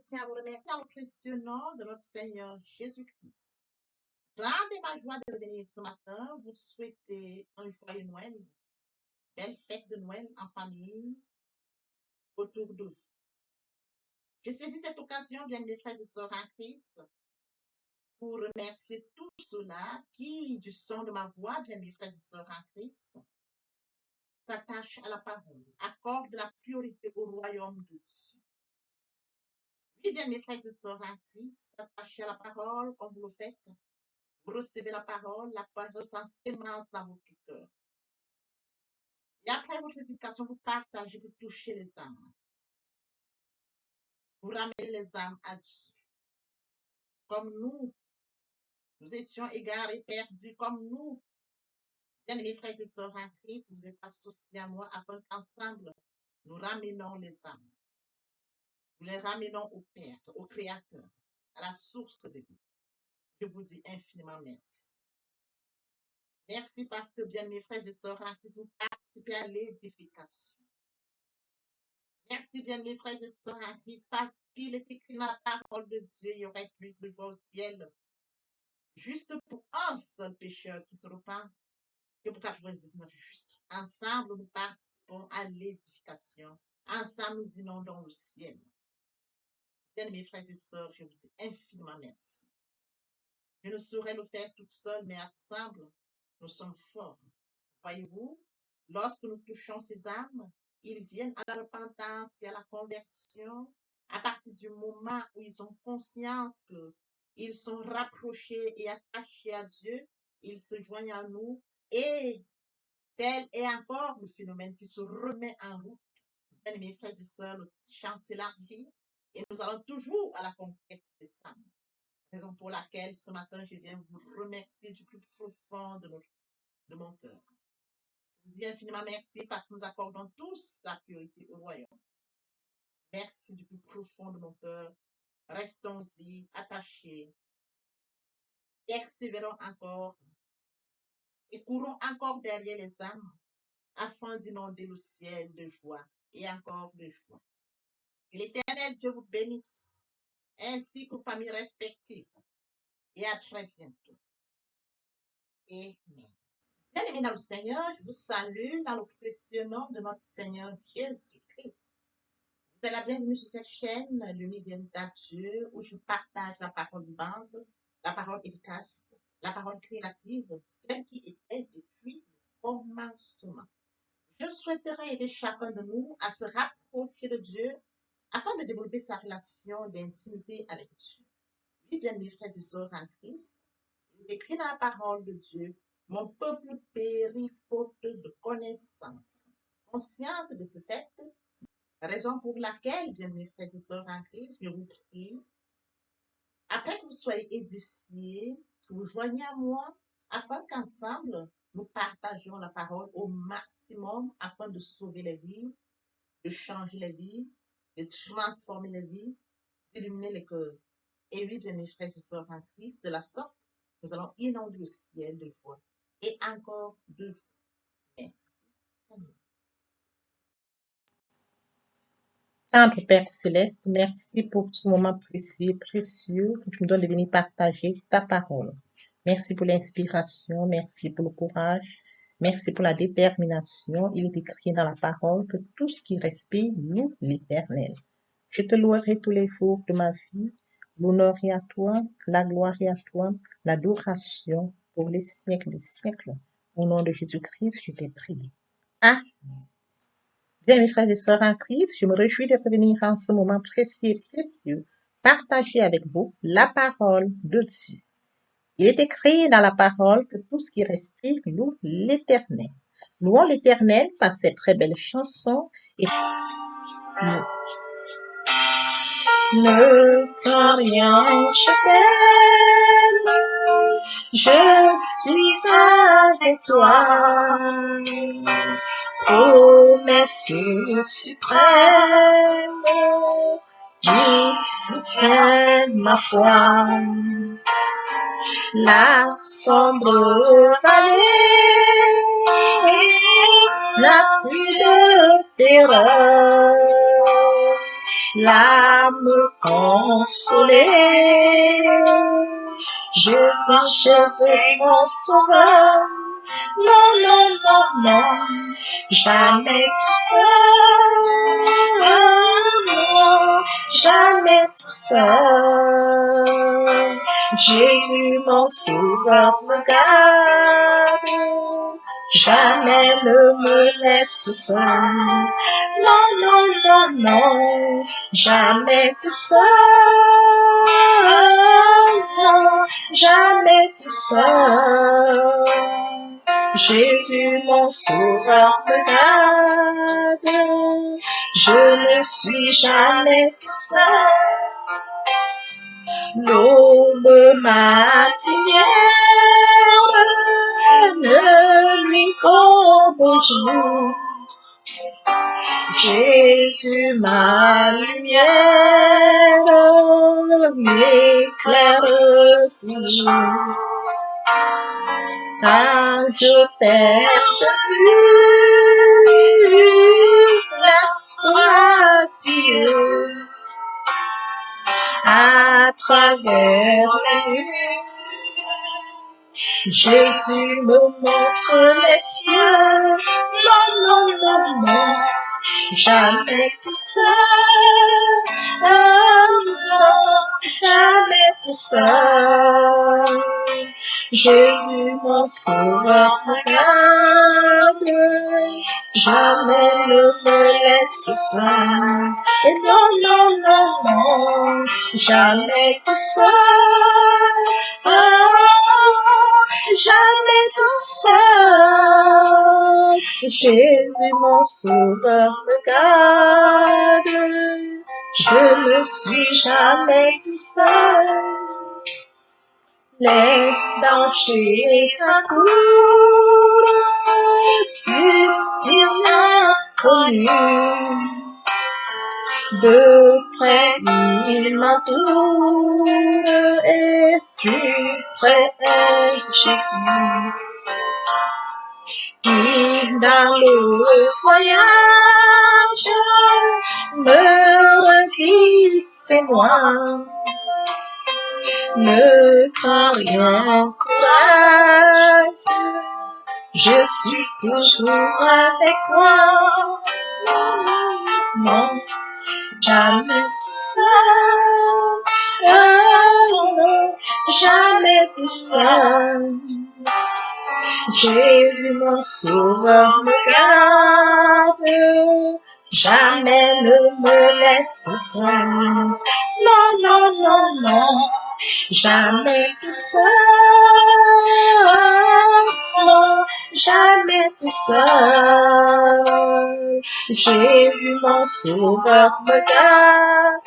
tiens à vous remercier en précieux de notre Seigneur Jésus-Christ. Grande ma joie de revenir ce matin, vous souhaiter un joyeux Noël, belle fête de Noël en famille, autour de vous. Je saisis cette occasion, bien mes frères et sœurs en Christ, pour remercier tous ceux-là qui, du son de ma voix, bien mes frères et sœurs en Christ, s'attachent à la parole, accordent la priorité au royaume de Dieu. Oui, bien mes frères et sœurs en Christ, s'attachez à la parole comme vous le faites. Vous recevez la parole sans sémence dans votre cœur. Et après votre éducation, vous partagez, vous touchez les âmes. Vous ramenez les âmes à Dieu. Comme nous étions égarés, perdus, comme nous, bien mes frères et sœurs en Christ, vous êtes associés à moi afin qu'ensemble, nous ramenons les âmes. Nous les ramenons au Père, au Créateur, à la source de vie. Je vous dis infiniment merci. Merci parce que, bien mes frères et sœurs en Christ, vous participez à l'édification. Merci, bien mes frères et sœurs en Christ, parce qu'il est écrit dans la parole de Dieu, il y aurait plus de voix au ciel, juste pour un seul pécheur qui se repent, que pour 99 justes. Ensemble, nous participons à l'édification. Ensemble, nous inondons le ciel. Bien mes frères et sœurs, je vous dis infiniment merci. Je ne saurais le faire toute seule, mais ensemble, nous sommes forts. Voyez-vous, lorsque nous touchons ces âmes, ils viennent à la repentance et à la conversion à partir du moment où ils ont conscience qu'ils sont rapprochés et attachés à Dieu, ils se joignent à nous et tel est encore le phénomène qui se remet en route. Bien, mes frères et sœurs, le champ s'élargit et nous allons toujours à la conquête des âmes. Raison pour laquelle ce matin, je viens vous remercier du plus profond de mon cœur. Je vous dis infiniment merci parce que nous accordons tous la priorité au royaume. Merci du plus profond de mon cœur. Restons-y attachés. Persévérons encore et courons encore derrière les âmes afin d'inonder le ciel de joie et encore de joie. Que l'Éternel Dieu vous bénisse ainsi qu'aux familles respectives et à très bientôt. Amen. Bien-aimés dans le Seigneur, je vous salue dans le précieux nom de notre Seigneur Jésus-Christ. Vous êtes la bienvenue sur cette chaîne, l'Université de Dieu, où je partage la parole vivante, la parole efficace, la parole créative, celle qui était depuis le commencement. Je souhaiterais aider chacun de nous à se rapprocher de Dieu afin de développer sa relation d'intimité avec Dieu. Oui, bien mes frères et sœurs en Christ, il est écrit dans la parole de Dieu, mon peuple périt faute de connaissance. Consciente de ce fait, raison pour laquelle, bien mes frères et sœurs en Christ, je vous prie, après que vous soyez édifiés, que vous joignez à moi, afin qu'ensemble, nous partagions la parole au maximum afin de sauver les vies, de changer les vies, de transformer les vies, d'illuminer les cœurs. Et oui, bien mes frères et sœurs en Christ, de la sorte, nous allons inonder le ciel de foi. Et encore deux fois. Merci. Amen. Tendre Père Céleste, merci pour ce moment précieux que tu me donnes de venir partager ta parole. Merci pour l'inspiration, merci pour le courage, merci pour la détermination. Il est écrit dans la parole que tout ce qui respire loue l'Éternel. Je te louerai tous les jours de ma vie. L'honneur est à toi, la gloire est à toi, l'adoration pour les siècles des siècles. Au nom de Jésus-Christ, je t'ai prié. Amen. Bien, mes frères et sœurs en Christ, je me réjouis de revenir en ce moment précieux, partager avec vous la parole de Dieu. Il est écrit dans la parole que tout ce qui respire loue l'Éternel. Louons l'Éternel par cette très belle chanson et ne crains rien, je t'aime, je suis avec toi. Promesse suprême qui soutient ma foi. La sombre vallée n'a plus de terreur. l'âme consolée. Je marcherai mon sauveur. Non, non, non, non, jamais tout seul. Non, jamais tout seul. Jésus, mon sauveur, me garde. Jamais ne me laisse seul. Non, non, non, non, jamais tout seul. Non, jamais tout seul. Jésus, mon sauveur, me garde. Je ne suis jamais tout seul. L'aube matinière ne nuit qu'au beau jour. Jésus, ma lumière, m'éclaire toujours. Quand je perds de vue l'espoir à travers les nuits, Jésus me montre les cieux. Non, non, non, non, jamais tout seul. Non, jamais tout seul. Jésus, mon sauveur, me garde. Jamais ne me laisse seul. Et non, non, non, non, jamais tout seul. Jamais tout seul. Jésus, mon sauveur, me garde. Je ne suis jamais tout seul. Les dangers accourent sur l'inconnu. De près il m'entoure et plus près est Jésus. Qui dans le voyage me redit c'est moi. Ne crains rien, courage, je suis toujours avec toi. Non, jamais tout seul. Non, jamais tout seul. Jésus, mon sauveur, me garde. Jamais ne me laisse seul. Non, non, non, non. Jamais tout seul, non, jamais tout seul. Jésus, mon sauveur, me garde.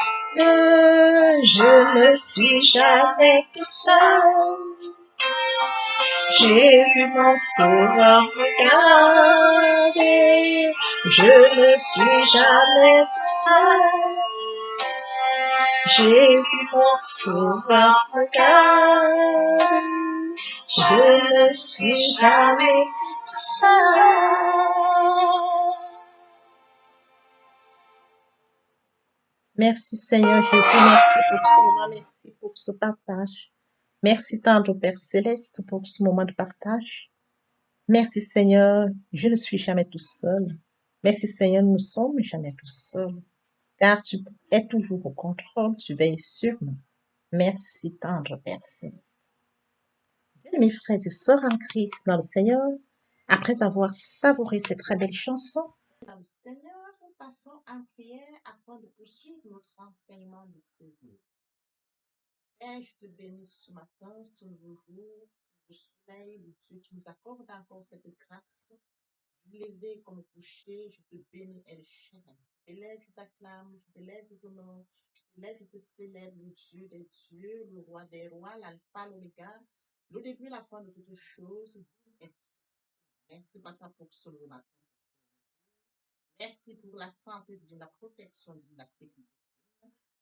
Je ne suis jamais tout seul. Jésus, mon sauveur, me garde. Je ne suis jamais tout seul. Jésus, mon sauveur, me garde. Je ne suis jamais seul. Merci Seigneur Jésus, merci pour ce moment, merci pour ce partage. Merci tendre Père Céleste pour ce moment de partage. Merci Seigneur, je ne suis jamais tout seul. Merci Seigneur, nous ne sommes jamais tout seuls, car tu es toujours au contrôle, tu veilles sur nous. Merci tendre Père Céleste. Bien, mes frères et sœurs en Christ dans le Seigneur, après avoir savouré cette très belle chanson, Dans le Seigneur, passons en prière afin de poursuivre notre enseignement de ce jour. Père, je te bénis ce matin, ce nouveau jour, le soleil, le Dieu qui nous accorde encore cette grâce. Levé comme couché, je te bénis et le chien. Je t'élève, je t'acclame, je t'élève, je t'honore, je t'élève, je te célèbre, le Dieu des dieux, le roi des rois, l'alpha, l'oméga, le début et la fin de toutes choses. Merci, Papa, pour ce nouveau matin. Merci pour la santé divine, la protection divine, la sécurité.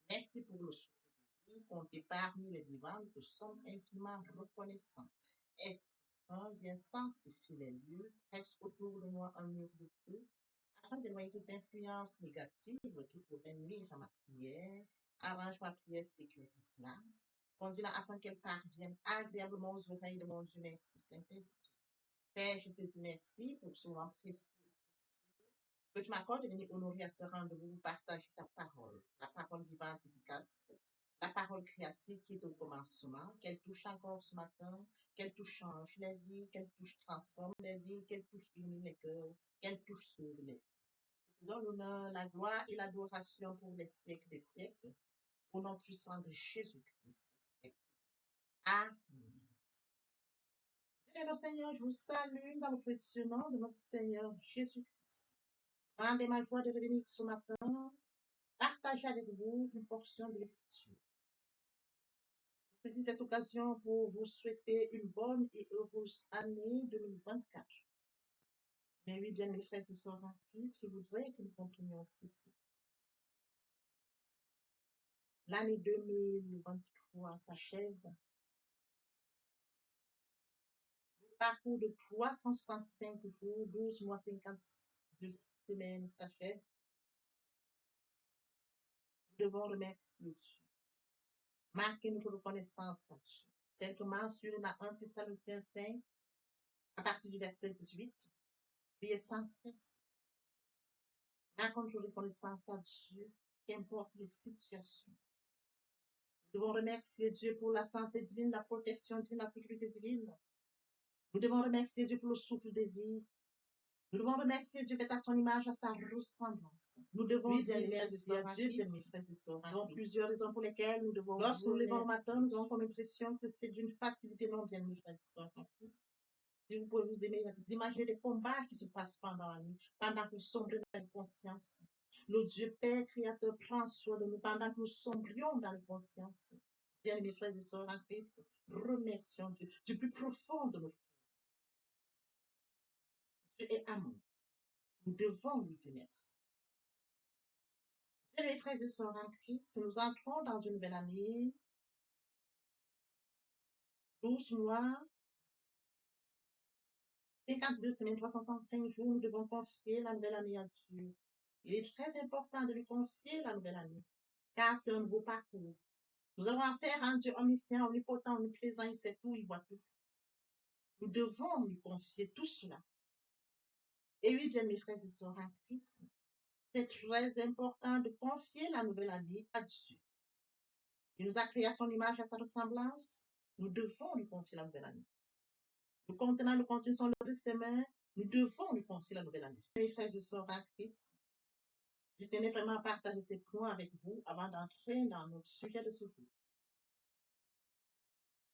Merci pour le souffle de vie, compté parmi les vivants, nous te sommes infiniment reconnaissants. Esprit Saint, viens sanctifier les lieux, reste autour de moi un mur de feu, afin d'éloigner toute influence négative qui pourrait nuire à ma prière. Arrange ma prière, sécurise-la. Conduis-la afin qu'elle parvienne agréablement aux oreilles de mon Dieu. Merci, Saint-Esprit. Père, je te dis merci pour ce moment précieux que tu m'accordes de venir honorer à ce rendez-vous, partager ta parole, la parole vivante et efficace, la parole créative qui est au commencement, qu'elle touche encore ce matin, qu'elle touche change les vies, qu'elle touche transforme les vies, qu'elle touche illumine les cœurs, qu'elle touche sauve les vies. Je te donne l'honneur, la gloire et l'adoration pour les siècles des siècles, au nom puissant de Jésus-Christ. Amen. Bien, Seigneur, je vous salue dans le précieux nom de notre Seigneur Jésus-Christ. Rendez ma joie de revenir ce matin, partager avec vous une portion de l'écriture. Saisis cette occasion pour vous souhaiter une bonne et heureuse année 2024. Mais oui, bien mes frères et sœurs en Christ, je voudrais que nous continuions ceci. L'année 2023 s'achève. Le parcours de 365 jours, 12 mois, 52 semaines s'achève. Nous devons remercier Dieu. Marquer notre reconnaissance à Dieu. Tel que mentionné dans 1 Thessaloniciens 5, à partir du verset 18, priez sans cesse. Marquons notre reconnaissance à Dieu, qu'importe les situations. Nous devons remercier Dieu pour la santé divine, la protection divine, la sécurité divine. Nous devons remercier Dieu pour le souffle de vie. Nous devons remercier Dieu fait à son image, à sa ressemblance. Nous devons dire merci à Dieu, bien mes frères et sœurs. Nous avons plusieurs raisons pour lesquelles nous devons. Lorsque nous levons le matin, nous avons comme impression que c'est d'une facilité, non, bien mes frères et sœurs. Si vous pouvez vous imaginer les combats qui se passent pendant la nuit, pendant que nous sombrons dans l'inconscience. Le Dieu Père Créateur prend soin de nous pendant que nous sombrions dans l'inconscience. Bien mes frères et sœurs en Christ, remercions Dieu du plus profond de notre cœur. Dieu est amour. Nous devons lui dire merci. Bien mes frères et sœurs en Christ, nous entrons dans une nouvelle année. 12 mois, 52 semaines, 365 jours, nous devons confier la nouvelle année à Dieu. Il est très important de lui confier la nouvelle année, car c'est un nouveau parcours. Nous avons affaire à un Dieu omniscient, omnipotent, omniprésent, il sait tout, il voit tout. Nous devons lui confier tout cela. Et oui, bien mes frères et sœurs en Christ, c'est très important de confier la nouvelle année à Dieu. Il nous a créé à son image, à sa ressemblance. Nous devons lui confier la nouvelle année. Le contenant, le contenu sont le ses mains. Nous devons lui confier la nouvelle année. Mes frères et sœurs en Christ, je tenais vraiment à partager ces points avec vous avant d'entrer dans notre sujet de ce jour.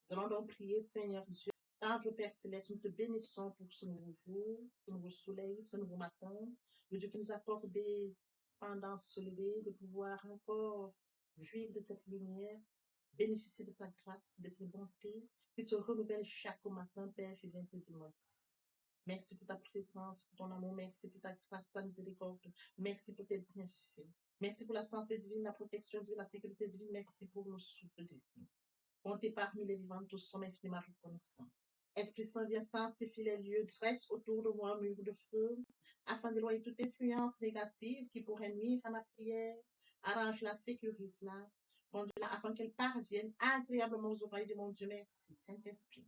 Nous allons donc prier, Seigneur Dieu. Tendre Père Céleste, nous te bénissons pour ce nouveau jour, ce nouveau soleil, ce nouveau matin. Le Dieu qui nous accorde pendant ce lever, de pouvoir encore jouir de cette lumière, bénéficier de sa grâce, de ses bontés, qui se renouvellent chaque matin, Père, je viens te dire merci. Merci pour ta présence, pour ton amour, merci pour ta grâce, ta miséricorde, merci pour tes bienfaits. Merci pour la santé divine, la protection divine, la sécurité divine, merci pour le souffle de vie. Comptez parmi les vivants, tous sommes infiniment reconnaissants. Esprit Saint, viens sanctifier les lieux, dresse autour de moi un mur de feu, afin d'éloigner toute influence négative qui pourrait nuire à ma prière. Arrange-la, sécurise-la, conduis-la afin qu'elle parvienne agréablement aux oreilles de mon Dieu. Merci, Saint-Esprit.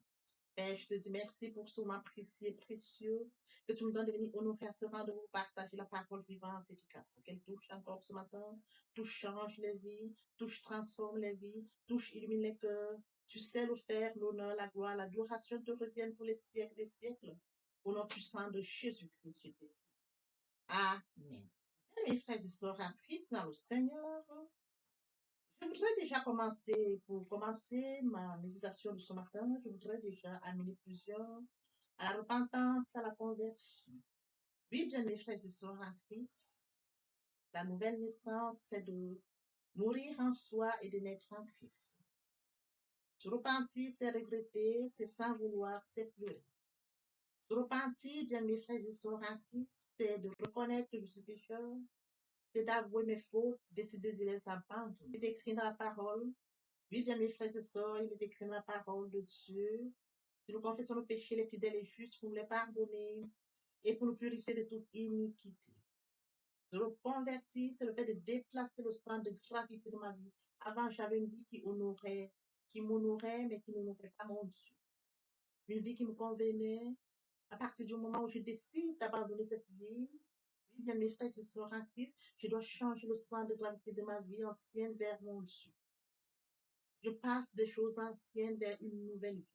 Père, je te dis merci pour ce moment précieux et précieux que tu me donnes de venir honorer à ce rendez-vous, partager la parole vivante et efficace. Qu'elle touche encore ce matin, touche, change les vies, touche, transforme les vies, touche, illumine les cœurs. Tu sais le faire, l'honneur, la gloire, l'adoration te reviennent pour les siècles des siècles. Au nom puissant de Jésus-Christ, je te prie. Amen. Mes frères et sœurs en Christ dans le Seigneur, je voudrais déjà pour commencer ma méditation de ce matin, je voudrais déjà amener plusieurs à la repentance, à la conversion. Oui, bien mes frères et sœurs en Christ, la nouvelle naissance, c'est de mourir en soi et de naître en Christ. Se repentir, c'est regretter, c'est sans vouloir, c'est pleurer. Se repentir, bien mes frères et sœurs en Christ, c'est de reconnaître que je suis pécheur, c'est d'avouer mes fautes, décider de les abandonner. C'est d'écrire dans la parole. Oui, bien mes frères et sœurs, il est écrit dans la parole de Dieu. Si nous confessons nos péchés, les fidèles et justes pour nous les pardonner et pour nous purifier de toute iniquité. Je le convertis, c'est le fait de déplacer le centre de gravité de ma vie. Avant, j'avais une vie qui m'honorait, mais qui n'honorait pas mon Dieu. Une vie qui me convenait. À partir du moment où je décide d'abandonner cette vie, oui, bien mes frères et sœurs en Christ, je dois changer le centre de gravité de ma vie ancienne vers mon Dieu. Je passe des choses anciennes vers une nouvelle vie.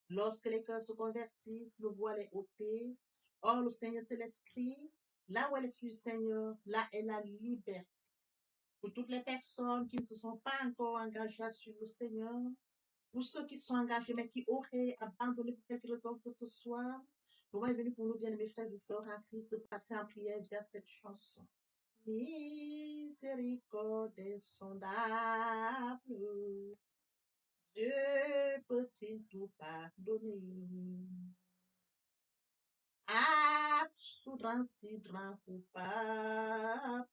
Lorsque les cœurs se convertissent, le voile est ôté. Or, le Seigneur, c'est l'Esprit. Là où est l'Esprit du Seigneur, là est la liberté. Pour toutes les personnes qui ne se sont pas encore engagées à suivre le Seigneur, pour ceux qui sont engagés mais qui auraient abandonné pour quelque raison que ce soit, le moment est venu pour nous, bien mes frères et sœurs en Christ, de passer en prière via cette chanson. Miséricorde insondable, Dieu peut-il tout pardonner? Absoudant si grand coupable,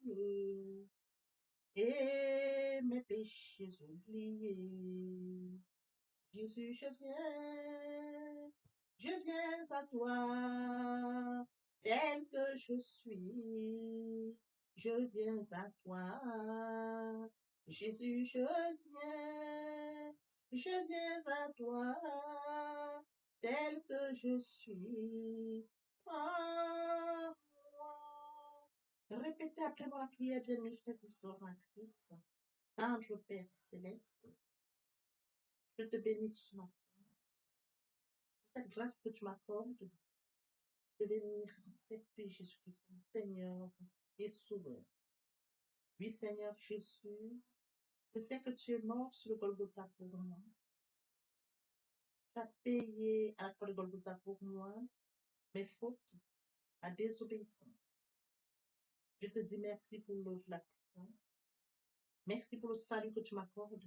et mes péchés oubliés. Jésus, je viens à toi, tel que je suis, je viens à toi. Jésus, je viens à toi, tel que je suis. Prends-moi. Répétez après moi la prière de mes frères et sœurs en Christ. Tendre Père céleste, je te bénis ce matin. Cette grâce que tu m'accordes de venir accepter Jésus-Christ comme Seigneur et Sauveur. Oui, Seigneur Jésus, je sais que tu es mort sur le Golgotha pour moi. Tu as payé à la croix de Golgotha pour moi mes fautes, ma désobéissance. Je te dis merci pour l'œuvre de la croix. Merci pour le salut que tu m'accordes.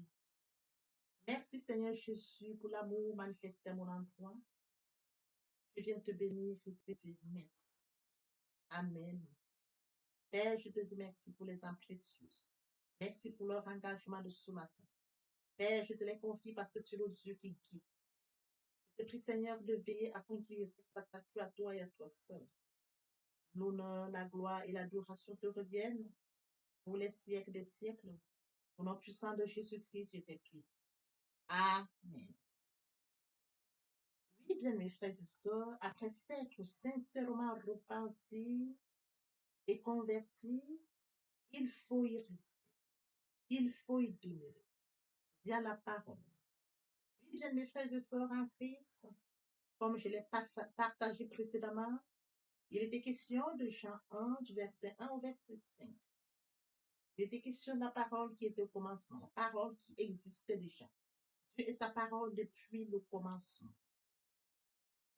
Merci, Seigneur Jésus, pour l'amour manifesté à mon endroit. Je viens te bénir et te dire merci. Amen. Père, je te dis merci pour les âmes précieuses. Merci pour leur engagement de ce matin. Père, je te les confie parce que tu es le Dieu qui guide. Je te prie, Seigneur, de veiller afin qu'il reste attaché à toi et à toi seul. L'honneur, la gloire et l'adoration te reviennent pour les siècles des siècles. Au nom puissant de Jésus-Christ, je t'ai pris. Amen. Oui, bien, mes frères et sœurs, après s'être sincèrement repenti et converti, il faut y rester. Il faut y demeurer. Via la parole. Oui, bien, mes frères et sœurs en Christ, comme je l'ai partagé précédemment, il était question de Jean 1, du verset 1 au verset 5. Il était question de la parole qui était au commencement, la parole qui existait déjà. Dieu est sa parole depuis le commencement.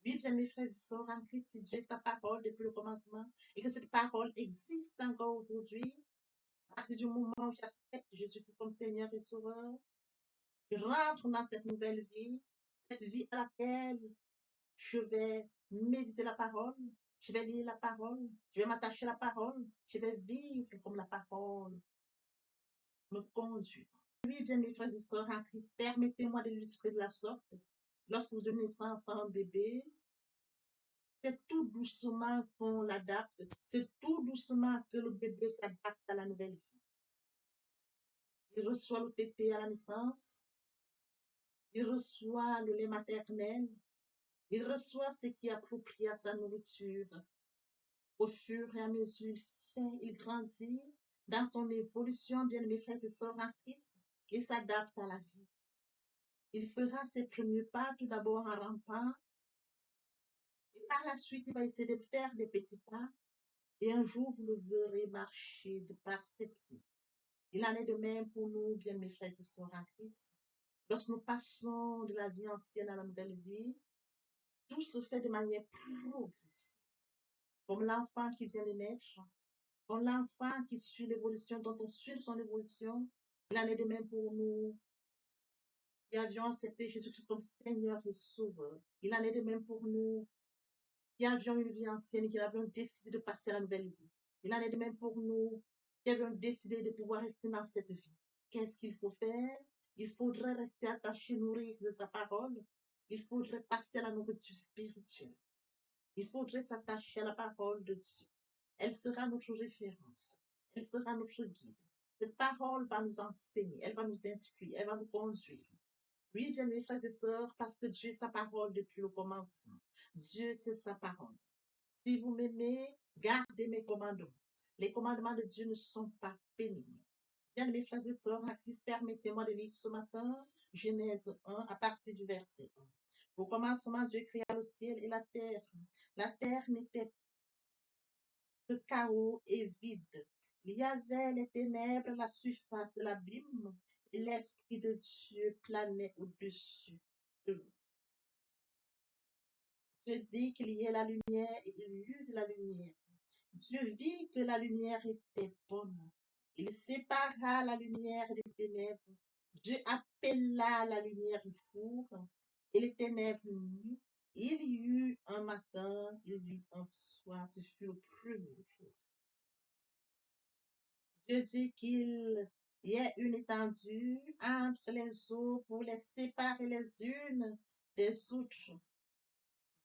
Oui, bien mes frères et sœurs en Christ, si Dieu est sa parole depuis le commencement et que cette parole existe encore aujourd'hui, à partir du moment où j'accepte Jésus-Christ comme Seigneur et Sauveur, je rentre dans cette nouvelle vie, cette vie à laquelle je vais méditer la parole, je vais lire la parole, je vais m'attacher à la parole, je vais vivre comme la parole me conduit. Oui, bien mes frères et sœurs en Christ, permettez-moi de l'illustrer de la sorte. Lorsque vous donnez naissance à un bébé, c'est tout doucement qu'on l'adapte, c'est tout doucement que le bébé s'adapte à la nouvelle vie. Il reçoit le tété à la naissance, il reçoit le lait maternel, il reçoit ce qui est approprié à sa nourriture. Au fur et à mesure, il grandit dans son évolution, bien mes frères et sœurs en Christ, il s'adapte à la vie. Il fera ses premiers pas tout d'abord en rampant, et par la suite, il va essayer de faire des petits pas, et un jour, vous le verrez marcher de par ses pieds. Il en est de même pour nous, bien mes frères et sœurs en Christ. Lorsque nous passons de la vie ancienne à la nouvelle vie, tout se fait de manière progressive. Comme l'enfant qui vient de naître, comme l'enfant qui suit l'évolution, dont on suit son évolution, il en est de même pour nous qui avions accepté Jésus-Christ comme Seigneur et Sauveur. Il en est de même pour nous qui avions une vie ancienne et qui avions décidé de passer à la nouvelle vie. Il en est de même pour nous qui avions décidé de pouvoir rester dans cette vie. Qu'est-ce qu'il faut faire? Il faudrait rester attaché, nourrir de sa parole. Il faudrait passer à la nourriture spirituelle. Il faudrait s'attacher à la parole de Dieu. Elle sera notre référence. Elle sera notre guide. Cette parole va nous enseigner, elle va nous instruire, elle va nous conduire. Oui, bien mes frères et sœurs, parce que Dieu est sa parole depuis le commencement. Dieu, c'est sa parole. Si vous m'aimez, gardez mes commandements. Les commandements de Dieu ne sont pas pénibles. Bien, mes frères et sœurs, en Christ, permettez-moi de lire ce matin Genèse 1 à partir du verset 1. Au commencement, Dieu créa le ciel et la terre. La terre n'était que chaos et vide. Il y avait les ténèbres, la surface de l'abîme, et l'Esprit de Dieu planait au-dessus de l'eau. Dieu dit qu'il y ait la lumière et il y eut de la lumière. Dieu vit que la lumière était bonne. Il sépara la lumière des ténèbres. Dieu appela la lumière jour et les ténèbres nuit. Il y eut un matin, il y eut un soir. Ce fut le premier jour. Dieu dit qu'il y ait une étendue entre les eaux pour les séparer les unes des autres.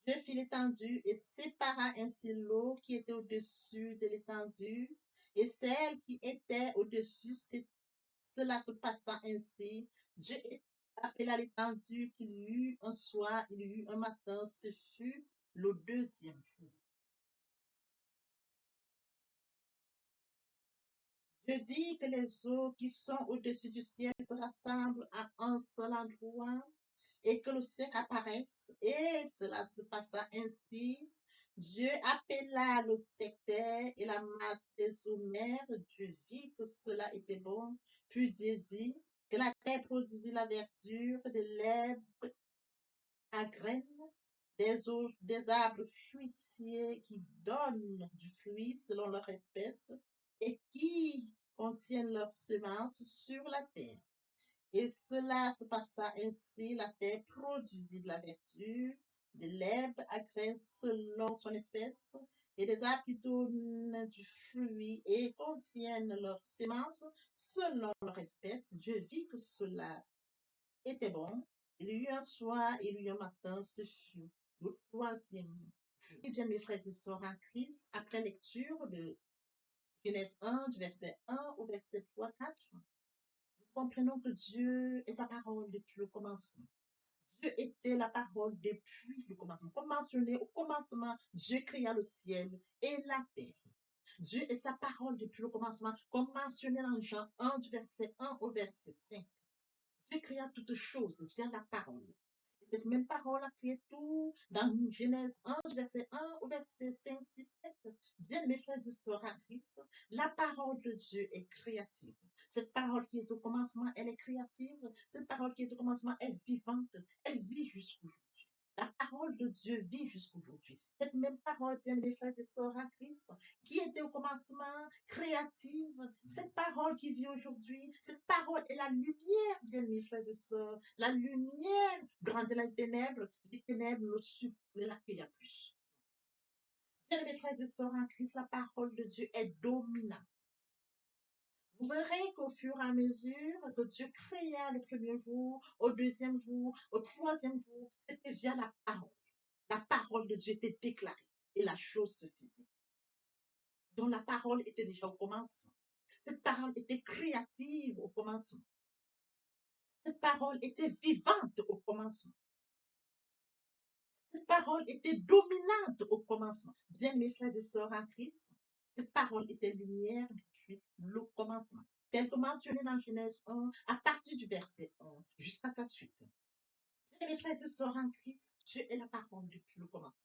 Dieu fit l'étendue et sépara ainsi l'eau qui était au-dessus de l'étendue et celle qui était au-dessus. Cela se passa ainsi. Dieu appela l'étendue qu'il y eut un soir, il y eut un matin. Ce fut le deuxième jour. Dieu dit que les eaux qui sont au-dessus du ciel se rassemblent à un seul endroit et que le ciel apparaisse. Et cela se passa ainsi. Dieu appela le secteur et la masse des eaux mers. Dieu vit que cela était bon. Puis Dieu dit que la terre produisit la verdure de l'herbe à graines, des arbres fruitiers qui donnent du fruit selon leur espèce et qui contiennent leurs semences sur la terre. Et cela se passa ainsi, la terre produisit de la verdure, de l'herbe à graines selon son espèce, et des arbres qui donnent du fruit et contiennent leurs semences selon leur espèce. Dieu vit que cela était bon. Il y eut un soir, il y eut un matin, ce fut le troisième jour. Eh bien, mes frères et sœurs en Christ, après lecture de Genèse 1, du verset 1 au verset 3-4, nous comprenons que Dieu est sa parole depuis le commencement. Dieu était la parole depuis le commencement. Comme mentionné, au commencement, Dieu créa le ciel et la terre. Dieu est sa parole depuis le commencement, comme mentionné dans Jean 1, du verset 1 au verset 5. Dieu créa toutes choses via la parole. Cette même parole a créé tout dans Genèse 1, verset 1 au verset 5, 6, 7. Bien, mes frères et sœurs à Christ, la parole de Dieu est créative. Cette parole qui est au commencement, elle est créative. Cette parole qui est au commencement est vivante. Elle vit jusqu'aujourd'hui. La parole de Dieu vit jusqu'aujourd'hui. Cette même parole, bien mes frères et sœurs en Christ, qui était au commencement créative, cette parole qui vit aujourd'hui, cette parole est la lumière, bien mes frères et sœurs. La lumière grandit dans les ténèbres ne l'accueillent plus. Bien mes frères et sœurs en Christ, la parole de Dieu est dominante. Vous verrez qu'au fur et à mesure que Dieu créa le premier jour, au deuxième jour, au troisième jour, c'était via la parole. La parole de Dieu était déclarée et la chose se faisait. Donc la parole était déjà au commencement. Cette parole était créative au commencement. Cette parole était vivante au commencement. Cette parole était dominante au commencement. Bien mes frères et sœurs en Christ, cette parole était lumière depuis le commencement. Tel que mentionné dans Genèse 1, à partir du verset 1 jusqu'à sa suite. Bien mes frères et sœurs en Christ, Dieu est la parole depuis le commencement.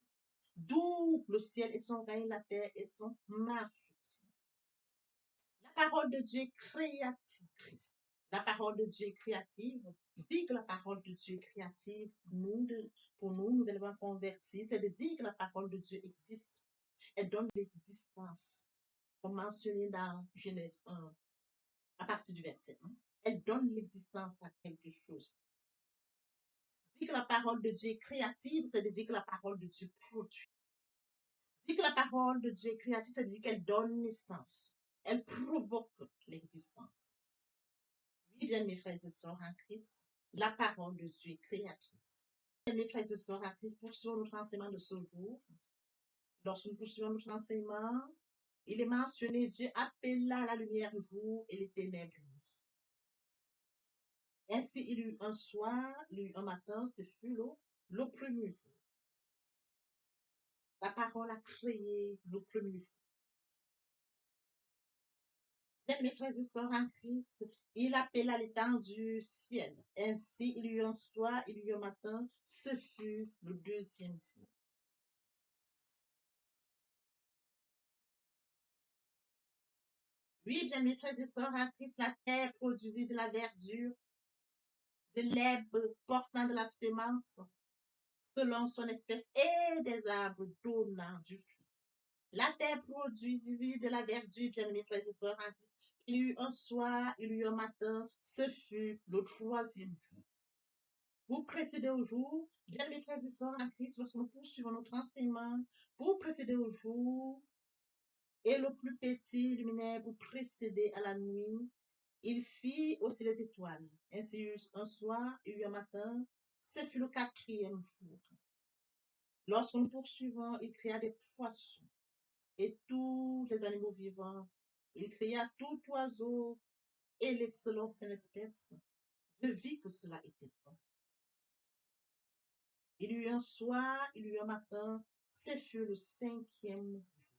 D'où le ciel et son règne, la terre et son marche. La parole de Dieu est créatrice. La parole de Dieu est créative. Dit que la parole de Dieu est créative pour nous, nouvellement convertis, c'est de dire que la parole de Dieu existe. Elle donne l'existence, comme mentionné dans Genèse 1, à partir du verset 1. Elle donne l'existence à quelque chose. Dit que la parole de Dieu est créative, c'est de dire que la parole de Dieu produit. Dit que la parole de Dieu est créative, c'est de dire qu'elle donne naissance. Elle provoque l'existence. Oui, bien mes frères et sœurs en Christ, la parole de Dieu est créatrice. Bien, mes frères et sœurs en Christ, poursuivons notre enseignement de ce jour. Lorsque nous poursuivons notre enseignement, il est mentionné, Dieu appela la lumière jour et les ténèbres nuit. Ainsi, il y eut un soir, il y eut un matin, ce fut le premier jour. La parole a créé le premier jour. Bien, mes frères et sœurs en Christ, il appela l'étendue du ciel. Ainsi, il y eut un soir, il y eut un matin, ce fut le deuxième jour. Oui, bien, mes frères et sœurs en Christ, la terre produisit de la verdure, de l'herbe portant de la semence, selon son espèce, et des arbres donnant du fruit. La terre produisit de la verdure, bien, mes frères et sœurs en Christ. Il y eut un soir, il y eut un matin, ce fut le troisième jour. Vous précédez au jour, bien mes frères et sœurs en Christ, lorsque nous poursuivons notre enseignement, vous précédez au jour, et le plus petit luminaire vous précédez à la nuit. Il fit aussi les étoiles. Ainsi, un soir et un matin, ce fut le quatrième jour. Lorsque nous poursuivons, il créa des poissons et tous les animaux vivants. Il créa tout oiseau et les selon son espèce de vie que cela était bon. Il y eut un soir, il y eut un matin, ce fut le cinquième jour.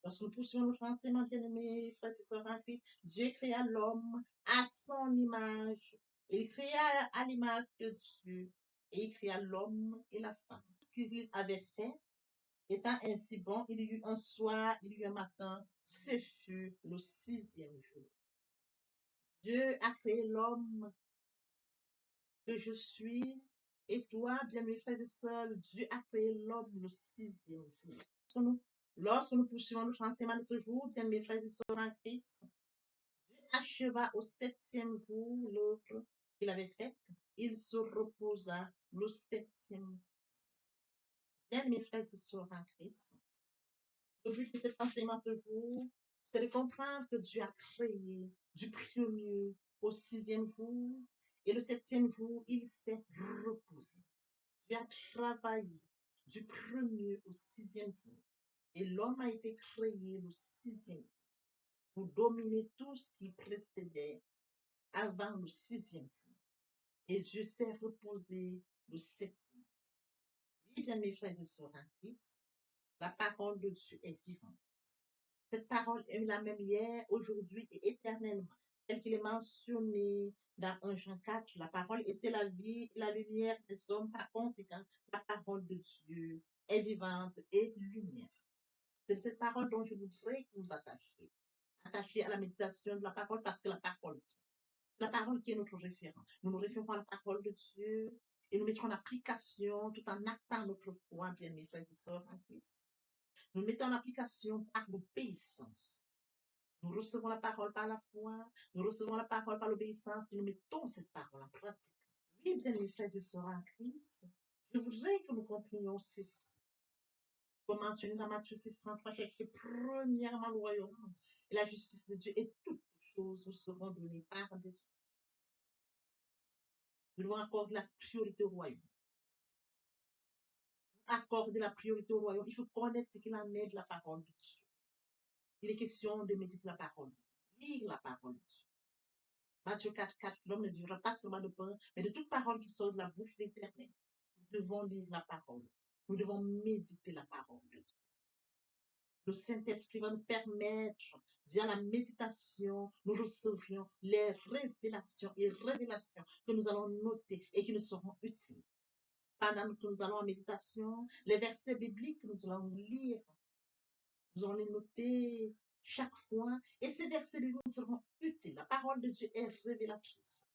Lorsque nous poursuivons notre enseignement, bien-aimés, frères et sœurs en Christ, Dieu créa l'homme à son image. Il créa à l'image de Dieu. Et il créa l'homme et la femme. Ce qu'il avait fait, étant ainsi bon, il y eut un soir, il y eut un matin, ce fut le sixième jour. Dieu a créé l'homme que je suis. Et toi, bien mes frères et sœurs, Dieu a créé l'homme le sixième jour. Lorsque nous poursuivons notre enseignement de ce jour, bien mes frères et sœurs en Christ, Dieu acheva au septième jour l'œuvre qu'il avait faite. Il se reposa le septième. Bien mes frères et sœurs en Christ, le but de cet enseignement ce jour, c'est de comprendre que Dieu a créé du premier au sixième jour et le septième jour, il s'est reposé. Dieu a travaillé du premier au sixième jour. Et l'homme a été créé le sixième jour pour dominer tout ce qui précédait avant le sixième jour. Et Dieu s'est reposé le septième. Oui, bien mes frères et sœurs en Christ, la parole de Dieu est vivante. Cette parole est la même hier, aujourd'hui et éternellement. Tel qu'il est mentionné dans 1 Jean 4, la parole était la vie, la lumière des hommes. Par conséquent, la parole de Dieu est vivante et lumière. C'est cette parole dont je voudrais que vous attachiez. Attachez à la méditation de la parole parce que la parole qui est notre référent. Nous nous référons à la parole de Dieu et nous mettrons en application tout en actant notre foi, bien mes frères et sœurs en Christ. Nous mettons en application par l'obéissance. Nous recevons la parole par la foi, nous recevons la parole par l'obéissance et nous mettons cette parole en pratique. Oui, bien mes frères et sœurs en Christ, je voudrais que nous comprenions ceci. Comme mentionné dans Matthieu 6:33, cherchez premièrement le royaume et la justice de Dieu et toutes choses vous seront données par-dessus. Nous devons accorder la priorité au royaume. Accorder la priorité au royaume, il faut connaître ce qu'il en est de la parole de Dieu. Il est question de méditer la parole, lire la parole de Dieu. Matthieu 4:4, l'homme ne vivra pas seulement de pain, mais de toute parole qui sort de la bouche de l'Éternel. Nous devons lire la parole. Nous devons méditer la parole de Dieu. Le Saint-Esprit va nous permettre, via la méditation, nous recevrions les révélations et révélations que nous allons noter et qui nous seront utiles. Pendant que nous allons en méditation, les versets bibliques que nous allons lire, nous allons les noter chaque fois et ces versets bibliques nous seront utiles. La parole de Dieu est révélatrice.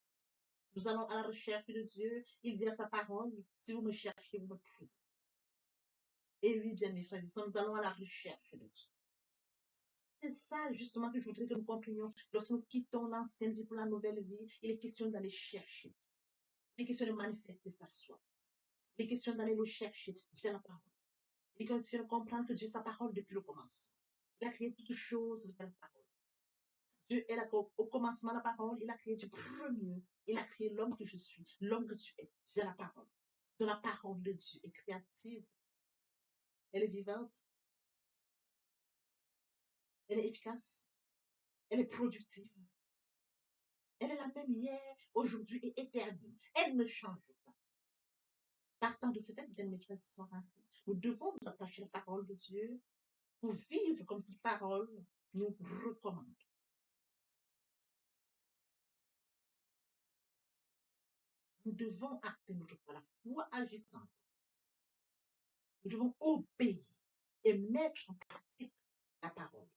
Nous allons à la recherche de Dieu. Il dit à sa parole, si vous me cherchez, vous me trouvez. Et oui, bien mes frères et sœurs, nous allons à la recherche de Dieu. C'est ça justement que je voudrais que nous comprenions. Lorsque nous quittons l'ancienne vie pour la nouvelle vie, il est question d'aller chercher. Il est question de manifester sa soif. Il est question d'aller le chercher via la parole. Il est question de comprendre que Dieu est sa parole depuis le commencement. Il a créé toutes choses via la parole. Dieu est là au commencement de la parole. Il a créé du premier. Il a créé l'homme que je suis, l'homme que tu es, via la parole. De la parole de Dieu est créative. Elle est vivante. Elle est efficace. Elle est productive. Elle est la même hier, aujourd'hui et éternelle. Elle ne change pas. Partant de ce fait, bien mes frères et sœurs en Christ, nous devons nous attacher à la parole de Dieu pour vivre comme cette parole nous recommande. Nous devons acter notre foi, la foi agissante. Nous devons obéir et mettre en pratique la parole.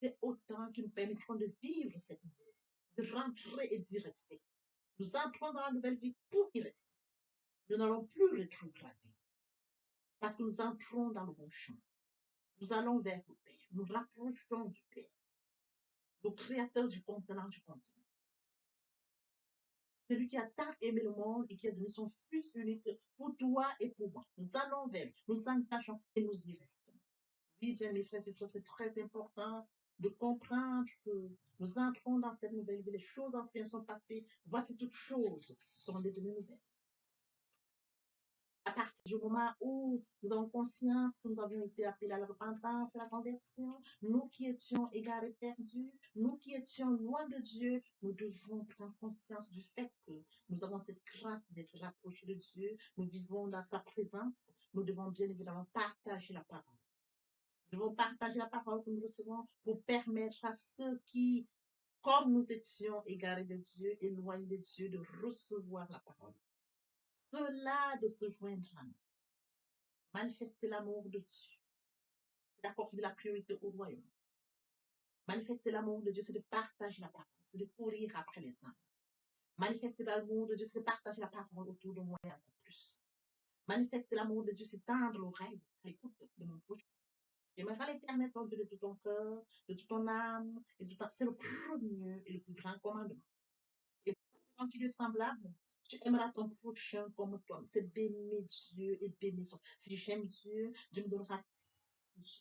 C'est autant qui nous permettront de vivre cette vie, de rentrer et d'y rester. Nous entrons dans la nouvelle vie pour y rester. Nous n'allons plus rétrograder parce que nous entrons dans le bon chemin. Nous allons vers le Père. Nous rapprochons du Père, le créateur du contenant du contenant. Celui qui a tant aimé le monde et qui a donné son Fils unique pour toi et pour moi. Nous allons vers lui, nous engageons et nous y restons. Oui, bien mes frères et sœurs, c'est très important de comprendre que nous entrons dans cette nouvelle vie. Les choses anciennes sont passées. Voici toutes choses sont devenues nouvelles. À partir du moment où nous avons conscience que nous avons été appelés à la repentance et à la conversion, nous qui étions égarés, perdus, nous qui étions loin de Dieu, nous devons prendre conscience du fait que nous avons cette grâce d'être rapprochés de Dieu, nous vivons dans sa présence, nous devons bien évidemment partager la parole. Nous devons partager la parole que nous recevons pour permettre à ceux qui, comme nous étions égarés de Dieu, éloignés de Dieu, de recevoir la parole. Cela de se joindre à nous. Manifester l'amour de Dieu. C'est d'accorder la priorité au royaume. Manifester l'amour de Dieu, c'est de partager la parole, c'est de courir après les âmes. Manifester l'amour de Dieu, c'est de partager la parole autour de moi et encore plus. Manifester l'amour de Dieu, c'est tendre l'oreille à l'écoute de mon prochain. J'aimerais l'Éternel, ton Dieu, de tout ton cœur, de toute ton âme, et de tout ton... C'est le premier et le plus grand commandement. Et quand tu es semblable, tu aimeras ton prochain comme toi. C'est d'aimer Dieu et d'aimer son. Si j'aime Dieu, Dieu me donnera.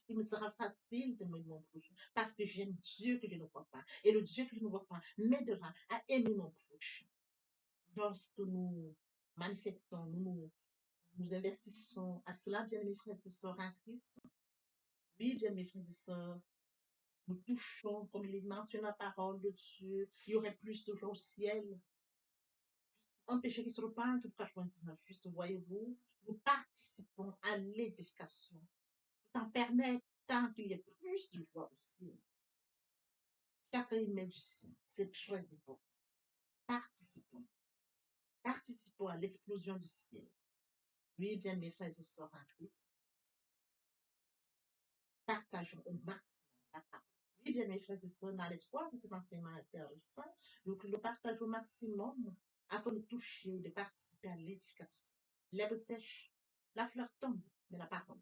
Il me sera facile de m'aimer mon prochain parce que j'aime Dieu que je ne vois pas. Et le Dieu que je ne vois pas m'aidera à aimer mon prochain. Lorsque nous manifestons, nous investissons à cela, bien mes frères et sœurs en Christ. Oui, bien mes frères et sœurs, nous touchons, comme il est mentionné la parole de Dieu, il y aurait plus de joie au ciel. Un péché qui se repent, tout 99, juste voyez-vous, nous participons à l'édification, tout en permettant qu'il y ait plus de joie au ciel. Chacun met du sien, c'est très important. Participons, participons à l'explosion du ciel. Oui, bien mes frères et sœurs en Christ, partageons au maximum la parole. Oui, bien mes frères et sœurs, dans l'espoir de cet enseignement intéressant, donc le partage au maximum afin de toucher, de participer à l'édification. L'herbe sèche, la fleur tombe, mais la parole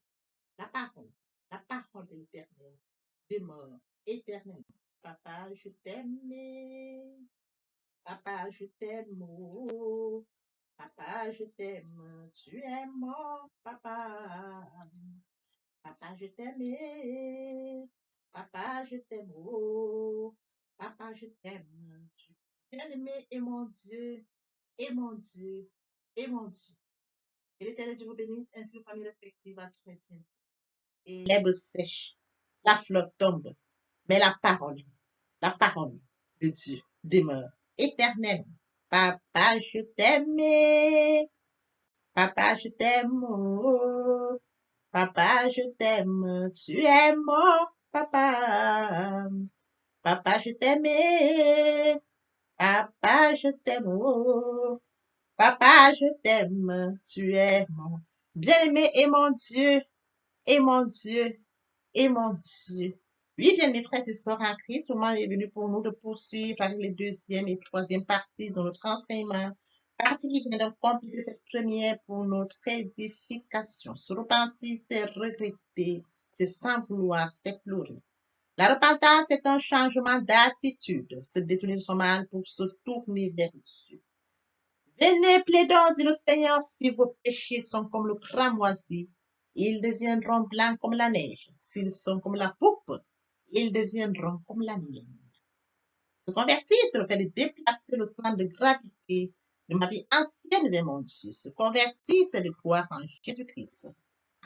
de l'éternel demeure éternellement. Papa, je t'aime. Papa, je t'aime. Oh. Papa, je t'aime. Tu es mon papa. Papa, je t'aime. Papa, je t'aime. Oh. Papa, je t'aime. Tu bien-aimé et mon Dieu, et mon Dieu, et mon Dieu. Et l'Éternel Dieu vous bénisse, ainsi que vos familles respectives à très bientôt. Et l'herbe sèche, la fleur tombe, mais la parole de Dieu demeure éternelle. Papa, je t'aime. Papa, je t'aime. Oh. Papa, je t'aime. Tu es mon papa. Papa, je t'aime. Papa, je t'aime. Oh. Papa, je t'aime. Tu es mon bien-aimé et mon Dieu. Et mon Dieu. Et mon Dieu. Oui, bien, mes frères et sœurs en Christ, le moment est venu pour nous de poursuivre avec les deuxième et troisième parties de notre enseignement. Partie qui vient de compléter cette première pour notre édification. Se repentir, c'est regretter, c'est sans vouloir, c'est pleurer. La repentance est un changement d'attitude, se détourner de son mal pour se tourner vers Dieu. Venez, plaidons, dit le Seigneur, si vos péchés sont comme le cramoisi, ils deviendront blancs comme la neige. S'ils sont comme la pourpre, ils deviendront comme la laine. Se convertir, c'est le fait de déplacer le centre de gravité de ma vie ancienne vers mon Dieu. Se convertir, c'est de croire en Jésus-Christ,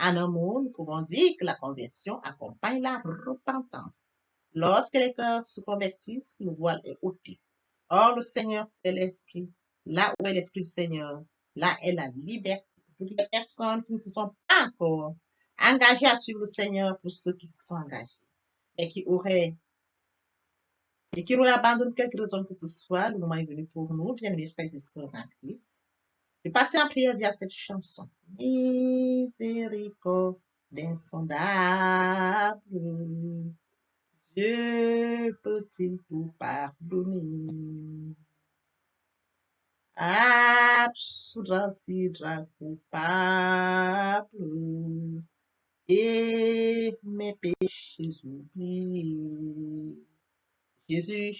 En un mot, nous pouvons dire que la conversion accompagne la repentance. Lorsque les cœurs se convertissent, le voile est ôté. Or, le Seigneur, c'est l'Esprit. Là où est l'Esprit du Seigneur, là est la liberté. Pour toutes les personnes qui ne se sont pas encore engagées à suivre le Seigneur, pour ceux qui se sont engagés et qui auraient abandonné quelque raison que ce soit, le moment est venu pour nous, bien mes frères et sœurs en Christ, de passer en prière via cette chanson. Miséricorde insondable, Dieu peut-il tout pardonner? Absoudre si droit coupable et mes péchés oubliés. Jésus,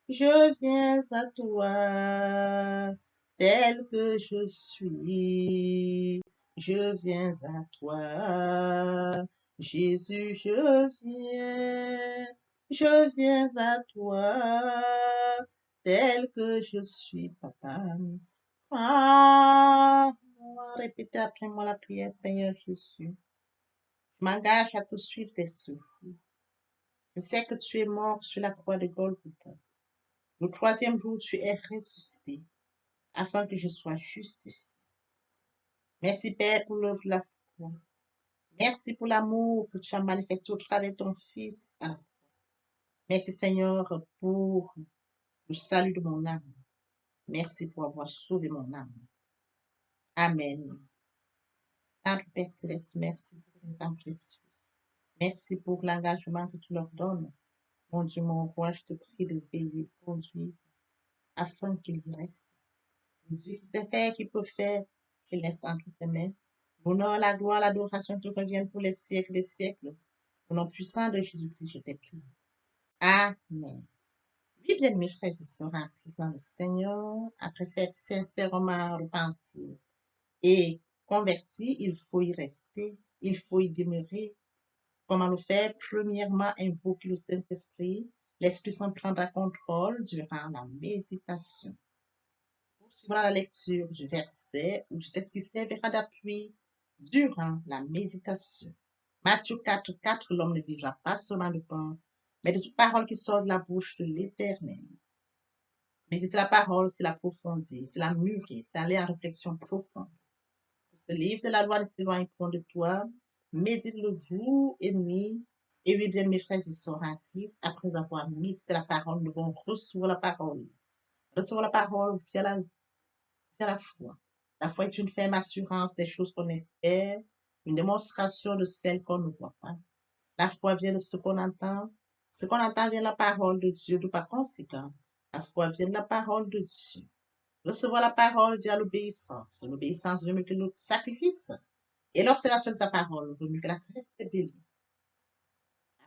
je viens à toi, tel que je suis. Je viens à toi, Jésus, je viens à toi, tel que je suis, papa. Ah, répétez après moi la prière, Seigneur Jésus. Je m'engage à te suivre tes souffles. Je sais que tu es mort sur la croix de Golgotha. Le troisième jour, tu es ressuscité afin que je sois justifié. Merci, Père, pour l'œuvre de la foi. Merci pour l'amour que tu as manifesté au travers de ton Fils. Merci, Seigneur, pour le salut de mon âme. Merci pour avoir sauvé mon âme. Amen. Notre Père Céleste, merci pour les âmes précieuses. Merci pour l'engagement que tu leur donnes. Mon Dieu, mon roi, je te prie de veiller, de conduire, afin qu'ils y restent. Dieu qui sait faire, qui peut faire, je laisse entre tes mains. L'honneur, la gloire, l'adoration te reviennent pour les siècles des siècles. Au nom puissant de Jésus-Christ, je t'ai prié. Amen. Oui, bien, mes frères et sœurs en Christ dans le Seigneur, après cette sincèrement repentie et converti, il faut y rester, il faut y demeurer. Comment le faire? Premièrement, invoquer le Saint-Esprit. L'Esprit Saint prendra contrôle durant la méditation. Poursuivra la lecture du verset ou du texte qui servira d'appui durant la méditation. Matthieu 4, 4, l'homme ne vivra pas seulement de pain, mais de toute parole qui sort de la bouche de l'Éternel. Méditer la parole, c'est l'approfondir, c'est la mûrir, c'est aller en réflexion profonde. Ce livre de la loi ne s'éloigne point de toi. Médite-le jour et nuit. Et oui, bien, mes frères et sœurs en Christ, après avoir médité la parole, nous devons recevoir la parole. Recevoir la parole via la foi. La foi est une ferme assurance des choses qu'on espère, une démonstration de celles qu'on ne voit pas. La foi vient de ce qu'on entend. Ce qu'on entend vient de la parole de Dieu, par conséquent. La foi vient de la parole de Dieu. Recevoir la parole via l'obéissance. L'obéissance veut mieux que le sacrifice. Et l'observation de sa parole vaut mieux que la rébellion.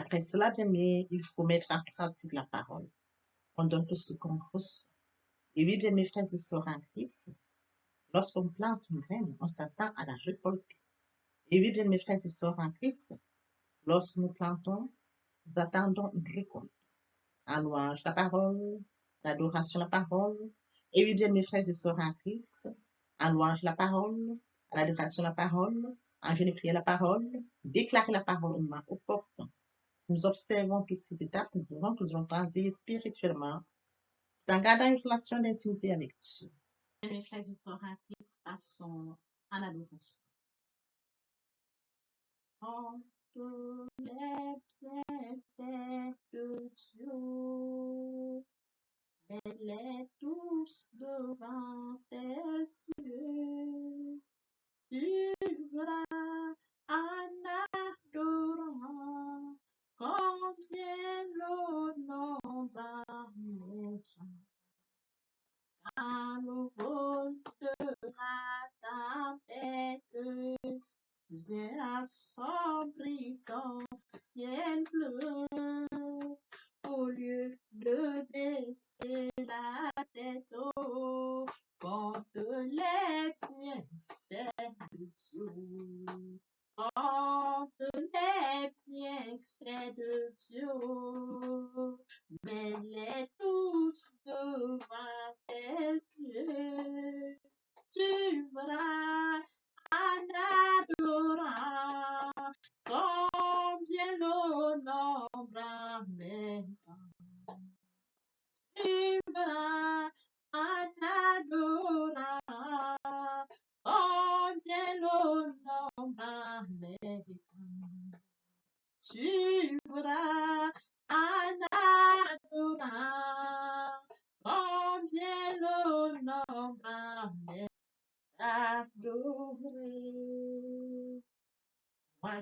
Après cela, bien aimé, il faut mettre en pratique la parole. On donne que ce qu'on reçoit. Et oui, bien mes frères et sœurs en Christ, lorsqu'on plante une graine, on s'attend à la récolter. Et oui, bien mes frères et sœurs en Christ, lorsque nous plantons, nous attendons une récolte. En louange la parole, l'adoration la parole. Et oui, bien mes frères et sœurs en Christ, en louange la parole, à l'adoration la parole, en jeûne et prière la parole, déclarer la parole au moment opportun. Nous observons toutes ces étapes, nous verrons que nous allons grandir spirituellement, en gardant une relation d'intimité avec Dieu. Mes frères et sœurs en Christ, passons à l'adoration. En tous les bienfaits de Dieu, mets-les tous devant tes yeux. Tu verras en adorant combien l'honneur va mettre. À nouveau sera ta tête, viens assombrir ton ciel bleu. Au lieu de baisser la tête, oh, compte les bienfaits de Dieu. Compte les bienfaits de Dieu. Mets-les tous devant tes yeux. Tu verras en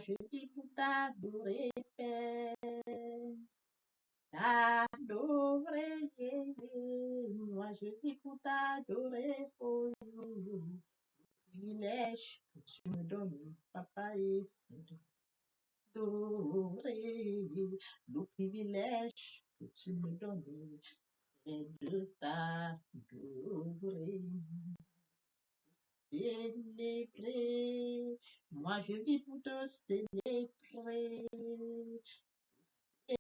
je vis pour t'adorer, Père. T'adorer, moi je vis pour t'adorer, oh, privilège que tu me donnes, papa, et c'est d'adorer. Le privilège que tu me donnes, c'est de t'adorer. Célébrer, moi je vis pour te célébrer.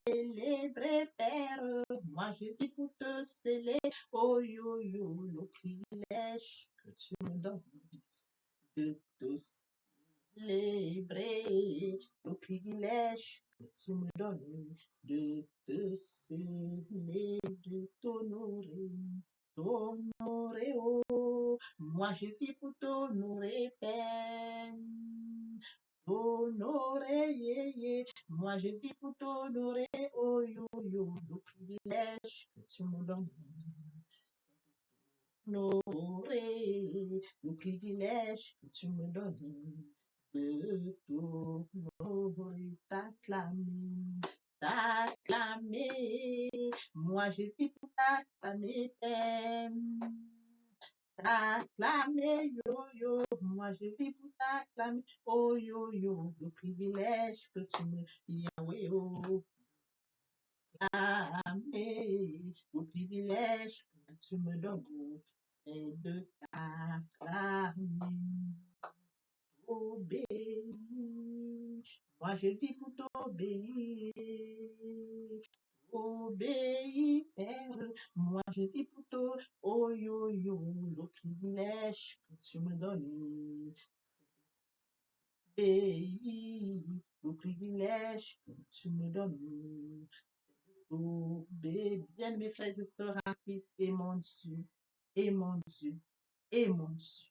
Célébrer, Père, moi je vis pour te célébrer. Oh yo yo, le privilège que tu me donnes de te célébrer. Le privilège que tu me donnes de te célébrer, t'honorer, t'honorer, oh. Moi je vis pour t'honorer, Père. T'honorer, yeah, yeah. Moi je vis pour t'honorer, oh yo yo, le privilège que tu me donnes. T'honorer, le privilège que tu me donnes de t'honorer, t'acclamer, t'acclamer. Moi je vis pour t'acclamer, Père. T'acclamer, yo yo, moi je vis pour t'acclamer, oh yo yo, le privilège que tu me Yahweh, oh, acclamer, le privilège que tu me donnes, c'est de t'acclamer, obéir. Moi je vis pour t'obéir, obéir, Père. Moi je vis pour toi, oh yo yo, le privilège que tu me donnes. Obéir, le privilège que tu me donnes. Obéir, bien mes frères et sœurs en Christ, et mon Dieu, et mon Dieu, et mon Dieu.